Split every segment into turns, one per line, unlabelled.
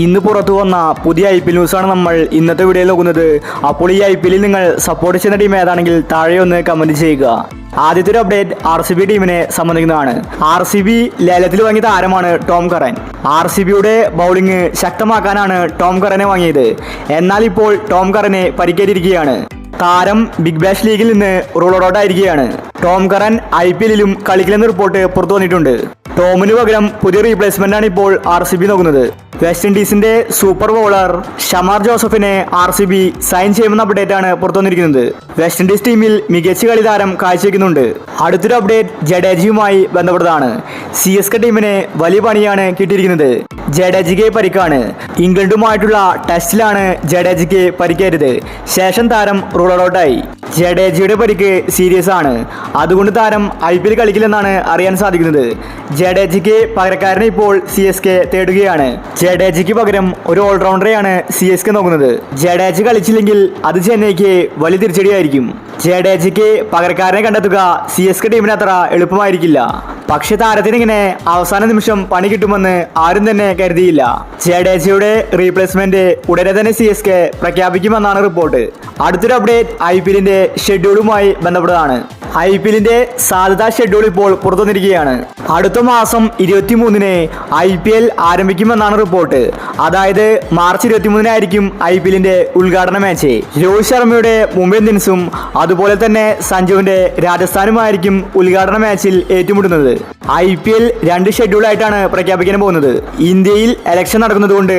ഇന്ന് പുറത്തു വന്ന പുതിയ IPL ന്യൂസാണ് നമ്മൾ ഇന്നത്തെ വീഡിയോയിൽ നോക്കുന്നത്. അപ്പോൾ ഈ IPL നിങ്ങൾ സപ്പോർട്ട് ചെയ്യുന്ന ടീം ഏതാണെങ്കിൽ താഴെ ഒന്ന് കമന്റ് ചെയ്യുക. ആദ്യത്തെ ഒരു അപ്ഡേറ്റ് RCB ടീമിനെ സംബന്ധിക്കുന്നതാണ്. RCB ലേലത്തിൽ വാങ്ങിയ താരമാണ് ടോം കറൻ. RCBയുടെ ബൗളിംഗ് ശക്തമാക്കാനാണ് ടോം കറനെ വാങ്ങിയത്. എന്നാൽ ഇപ്പോൾ ടോം കറനെ പരിക്കേറ്റിരിക്കുകയാണ്. താരം ബിഗ് ബാഷ് ലീഗിൽ നിന്ന് റൂൾ ഔട്ട് ആയിരിക്കുകയാണ്. ടോം കറൻ IPL-ലും കളിക്കില്ലെന്ന് റിപ്പോർട്ട് പുറത്തു വന്നിട്ടുണ്ട്. ടോമിന് പകരം പുതിയ റീപ്ലേസ്മെന്റ് ആണ് ഇപ്പോൾ RCB നോക്കുന്നത്. വെസ്റ്റ് ഇൻഡീസിന്റെ സൂപ്പർ ബൗളർ ഷമാർ ജോസഫിനെ RCB സൈൻ ചെയ്യുമെന്ന അപ്ഡേറ്റ് ആണ് പുറത്തു വന്നിരിക്കുന്നത്. വെസ്റ്റ് ഇൻഡീസ് ടീമിൽ മികച്ച കളി താരം കാഴ്ചവെക്കുന്നുണ്ട്. അടുത്തൊരു അപ്ഡേറ്റ് ജഡേജയുമായി ബന്ധപ്പെട്ടതാണ്. CSK ടീമിനെ വലിയ പണിയാണ് കിട്ടിയിരിക്കുന്നത്. ജഡേജയ്ക്ക് പരിക്കാണ്. ഇംഗ്ലണ്ടുമായിട്ടുള്ള ടെസ്റ്റിലാണ് ജഡേജയ്ക്ക് പരിക്കേറ്റത്. ശേഷം താരം റൂൾ ഔട്ടായി. ജഡേജയുടെ പരിക്ക് സീരിയസ് ആണ്. അതുകൊണ്ട് താരം IPL കളിക്കില്ലെന്നാണ് അറിയാൻ സാധിക്കുന്നത്. ജഡേജയ്ക്ക് പകരക്കാരനെ ഇപ്പോൾ CSK തേടുകയാണ്. ജഡേജയ്ക്ക് പകരം ഒരു ഓൾറൗണ്ടറെയാണ് CSK നോക്കുന്നത്. ജഡേജ കളിച്ചില്ലെങ്കിൽ അത് ചെന്നൈക്ക് വലിയ തിരിച്ചടിയായിരിക്കും. ജഡേജയ്ക്ക് പകരക്കാരനെ കണ്ടെത്തുക CSK ടീമിന് അത്ര എളുപ്പമായിരിക്കില്ല. പക്ഷെ താരത്തിന് ഇങ്ങനെ അവസാന നിമിഷം പണി കിട്ടുമെന്ന് ആരും തന്നെ കരുതിയില്ല. ജഡേജയുടെ റീപ്ലേസ്മെന്റ് ഉടനെ തന്നെ CSK പ്രഖ്യാപിക്കുമെന്നാണ് റിപ്പോർട്ട്. അടുത്തൊരു അപ്ഡേറ്റ് IPL-ന്റെ ഷെഡ്യൂളുമായി ബന്ധപ്പെട്ടതാണ്. IPL-ന്റെ സാധ്യതാ ഷെഡ്യൂൾ ഇപ്പോൾ പുറത്തുവന്നിരിക്കുകയാണ്. അടുത്ത മാസം 23-ന് IPL ആരംഭിക്കുമെന്നാണ് റിപ്പോർട്ട്. അതായത് മാർച്ച് 23-നായിരിക്കും IPL-ന്റെ ഉദ്ഘാടന മാച്ച്. രോഹിത് ശർമ്മയുടെ മുംബൈ ഇന്ത്യൻസും അതുപോലെ തന്നെ സഞ്ജുവിന്റെ രാജസ്ഥാനുമായിരിക്കും ഉദ്ഘാടന മാച്ചിൽ ഏറ്റുമുട്ടുന്നത്. IPL 2 ഷെഡ്യൂളായിട്ടാണ് പ്രഖ്യാപിക്കാൻ പോകുന്നത്. ഇന്ത്യയിൽ ഇലക്ഷൻ നടക്കുന്നതുകൊണ്ട്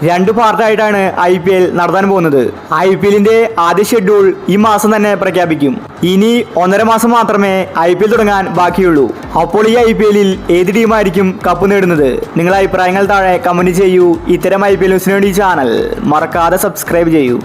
2 പാർട്ടായിട്ടാണ് IPL നടത്താൻ പോകുന്നത്. IPL-ന്റെ ആദ്യ ഷെഡ്യൂൾ ഈ മാസം തന്നെ പ്രഖ്യാപിക്കും. ഇനി 1.5 മാസം മാത്രമേ IPL തുടങ്ങാൻ ബാക്കിയുള്ളൂ. അപ്പോൾ ഈ IPL-ൽ ഏത് ടീമായിരിക്കും കപ്പ് നേടുന്നത്? നിങ്ങളുടെ അഭിപ്രായങ്ങൾ താഴെ കമന്റ് ചെയ്യൂ. ഇത്തരം IPL ന്യൂസിന് വേണ്ടി ചാനൽ മറക്കാതെ സബ്സ്ക്രൈബ് ചെയ്യൂ.